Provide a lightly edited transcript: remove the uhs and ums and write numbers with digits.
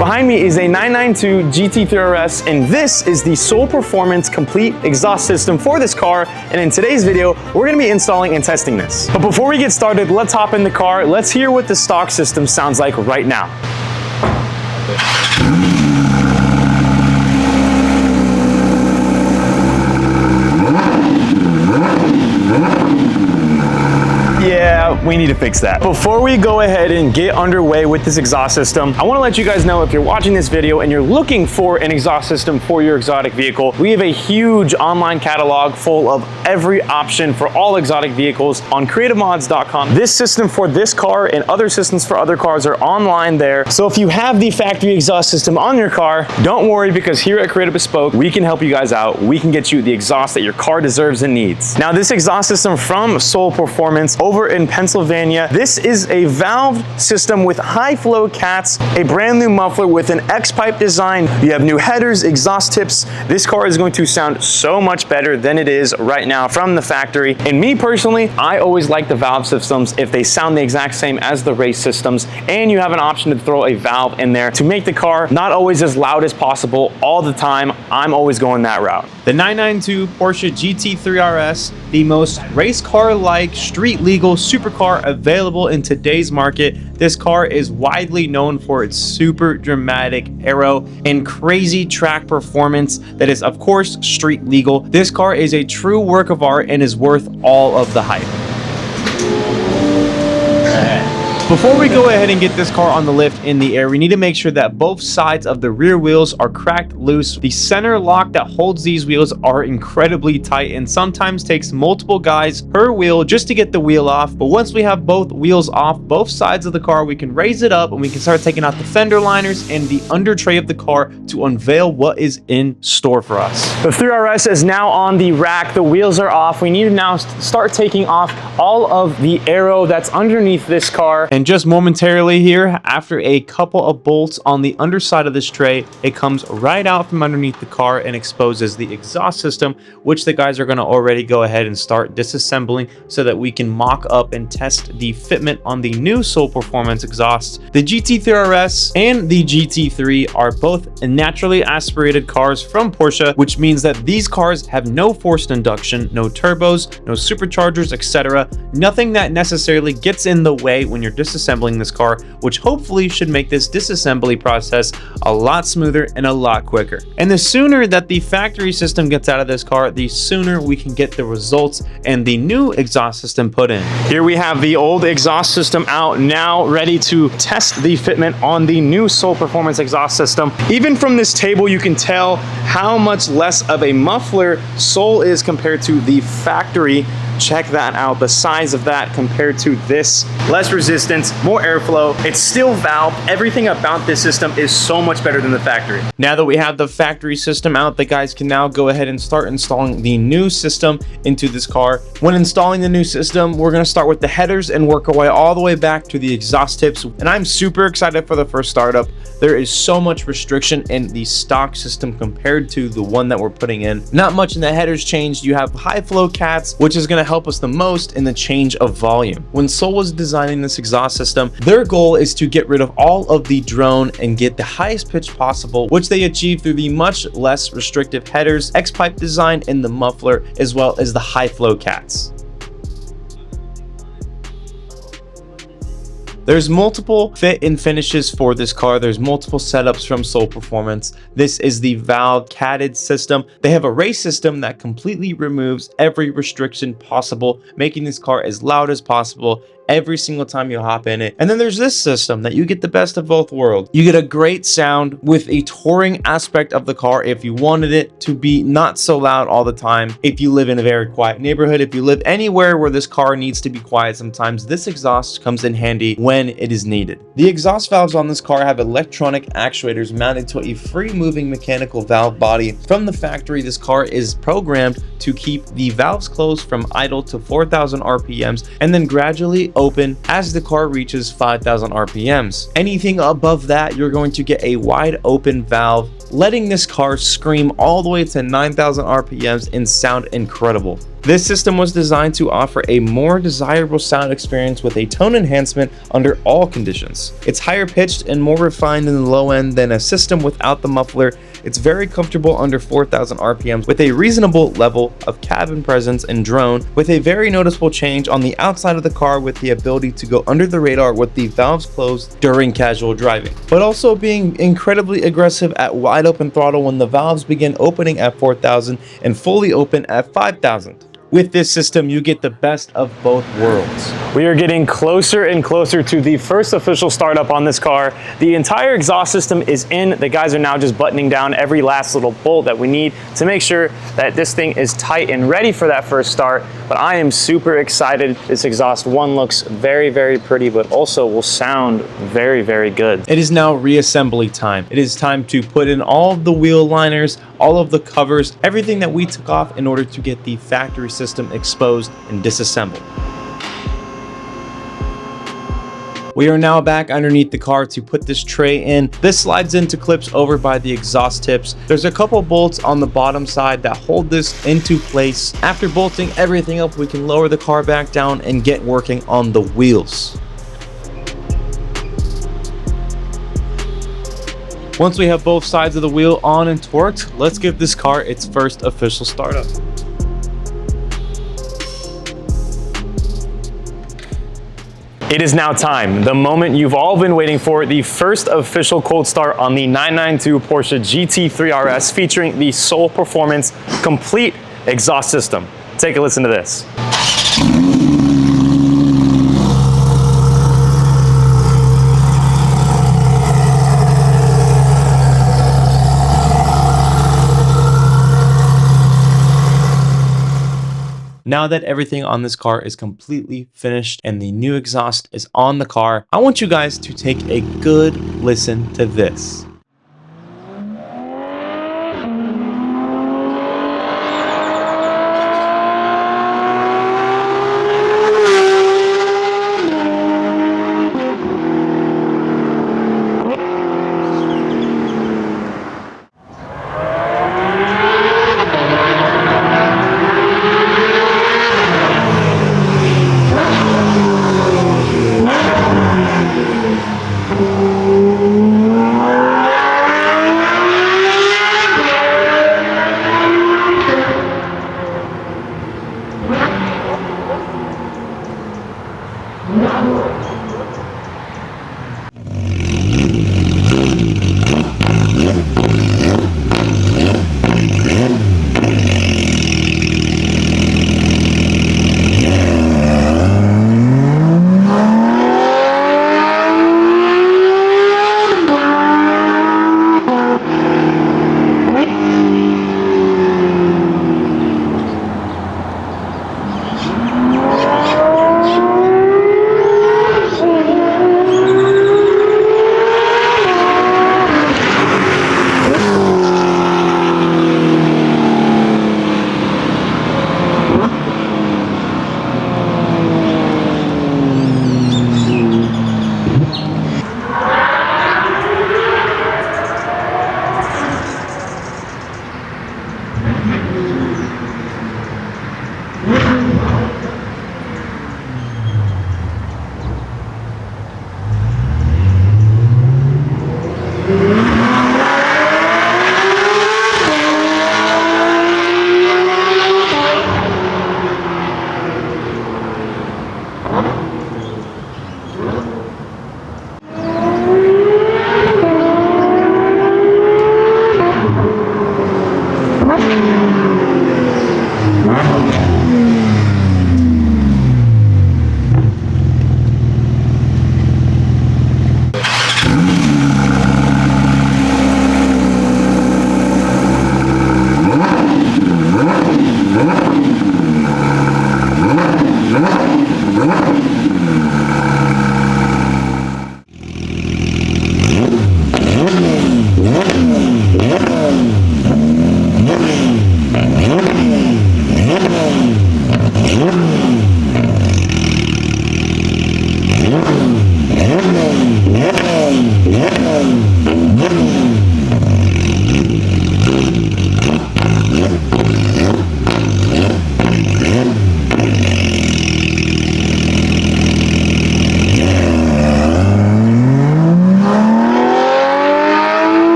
Behind me is a 992 GT3RS, and this is the Soul Performance complete exhaust system for this car. And in today's video, we're gonna be installing and testing this. But before we get started, let's hop in the car. Let's hear what the stock system sounds like right now. Yeah, we need to fix that. Before we go ahead and get underway with this exhaust system, I want to let you guys know, if you're watching this video and you're looking for an exhaust system for your exotic vehicle, we have a huge online catalog full of every option for all exotic vehicles on creativemods.com. This system for this car and other systems for other cars are online there. So if you have the factory exhaust system on your car, don't worry, because here at Creative Bespoke, we can help you guys out. We can get you the exhaust that your car deserves and needs. Now, this exhaust system from Soul Performance over in Pennsylvania, this is a valve system with high flow cats, a brand new muffler with an X-pipe design. You have new headers, exhaust tips. This car is going to sound so much better than it is right now from the factory. And me personally, I always like the valve systems if they sound the exact same as the race systems, and you have an option to throw a valve in there to make the car not always as loud as possible all the time. I'm always going that route. The 992 Porsche GT3RS, the most race car-like, street legal supercar available in today's market. This car is widely known for its super dramatic aero and crazy track performance that is, of course, street legal. This car is a true work of art and is worth all of the hype. Before we go ahead and get this car on the lift in the air, we need to make sure that both sides of the rear wheels are cracked loose. The center lock that holds these wheels are incredibly tight and sometimes takes multiple guys per wheel just to get the wheel off. But once we have both wheels off both sides of the car, we can raise it up and we can start taking out the fender liners and the under tray of the car to unveil what is in store for us. The 3RS is now on the rack. The wheels are off. We need to now start taking off all of the aero that's underneath this car. And just momentarily here, after a couple of bolts on the underside of this tray, it comes right out from underneath the car and exposes the exhaust system, which the guys are going to already go ahead and start disassembling so that we can mock up and test the fitment on the new Soul Performance exhausts. The GT3RS and the GT3 are both naturally aspirated cars from Porsche, which means that these cars have no forced induction, no turbos, no superchargers, etc. Nothing that necessarily gets in the way when you're disassembling this car, which hopefully should make this disassembly process a lot smoother and a lot quicker. And the sooner that the factory system gets out of this car, the sooner we can get the results and the new exhaust system put in. Here we have the old exhaust system out, now ready to test the fitment on the new Soul Performance exhaust system. Even from this table, you can tell how much less of a muffler Soul is compared to the factory. Check that out, the size of that compared to this. Less resistance, more airflow. It's still valved. Everything about this system is so much better than the factory. Now that we have the factory system out, the guys can now go ahead and start installing the new system into this car. When installing the new system, we're gonna start with the headers and work our way all the way back to the exhaust tips. And I'm super excited for the first startup. There is so much restriction in the stock system compared to the one that we're putting in. Not much in the headers changed. You have high flow cats, which is gonna help us the most in the change of volume. When Soul was designing this exhaust system, their goal is to get rid of all of the drone and get the highest pitch possible, which they achieve through the much less restrictive headers, X-pipe design in the muffler, as well as the high flow cats. There's multiple fit and finishes for this car. There's multiple setups from Soul Performance. This is the valve catted system. They have a race system that completely removes every restriction possible, making this car as loud as possible every single time you hop in it. And then there's this system that you get the best of both worlds. You get a great sound with a touring aspect of the car if you wanted it to be not so loud all the time. If you live in a very quiet neighborhood, if you live anywhere where this car needs to be quiet sometimes, this exhaust comes in handy when it is needed. The exhaust valves on this car have electronic actuators mounted to a free moving mechanical valve body. From the factory, this car is programmed to keep the valves closed from idle to 4,000 RPMs and then gradually open as the car reaches 5,000 RPMs. Anything above that, you're going to get a wide open valve, letting this car scream all the way to 9,000 RPMs and sound incredible. This system was designed to offer a more desirable sound experience with a tone enhancement under all conditions. It's higher pitched and more refined in the low end than a system without the muffler. It's very comfortable under 4,000 RPMs with a reasonable level of cabin presence and drone, with a very noticeable change on the outside of the car with the ability to go under the radar with the valves closed during casual driving, but also being incredibly aggressive at wide open throttle when the valves begin opening at 4,000 and fully open at 5,000. With this system, you get the best of both worlds. We are getting closer and closer to the first official startup on this car. The entire exhaust system is in. The guys are now just buttoning down every last little bolt that we need to make sure that this thing is tight and ready for that first start. But I am super excited. This exhaust one looks very, very pretty, but also will sound very, very good. It is now reassembly time. It is time to put in all of the wheel liners, all of the covers, everything that we took off in order to get the factory system exposed and disassembled. We are now back underneath the car to put this tray in. This slides into clips over by the exhaust tips. There's a couple bolts on the bottom side that hold this into place. After bolting everything up, we can lower the car back down and get working on the wheels. Once we have both sides of the wheel on and torqued, let's give this car its first official startup. It is now time, the moment you've all been waiting for, the first official cold start on the 992 Porsche GT3RS, featuring the Soul Performance complete exhaust system. Take a listen to this. Now that everything on this car is completely finished and the new exhaust is on the car, I want you guys to take a good listen to this.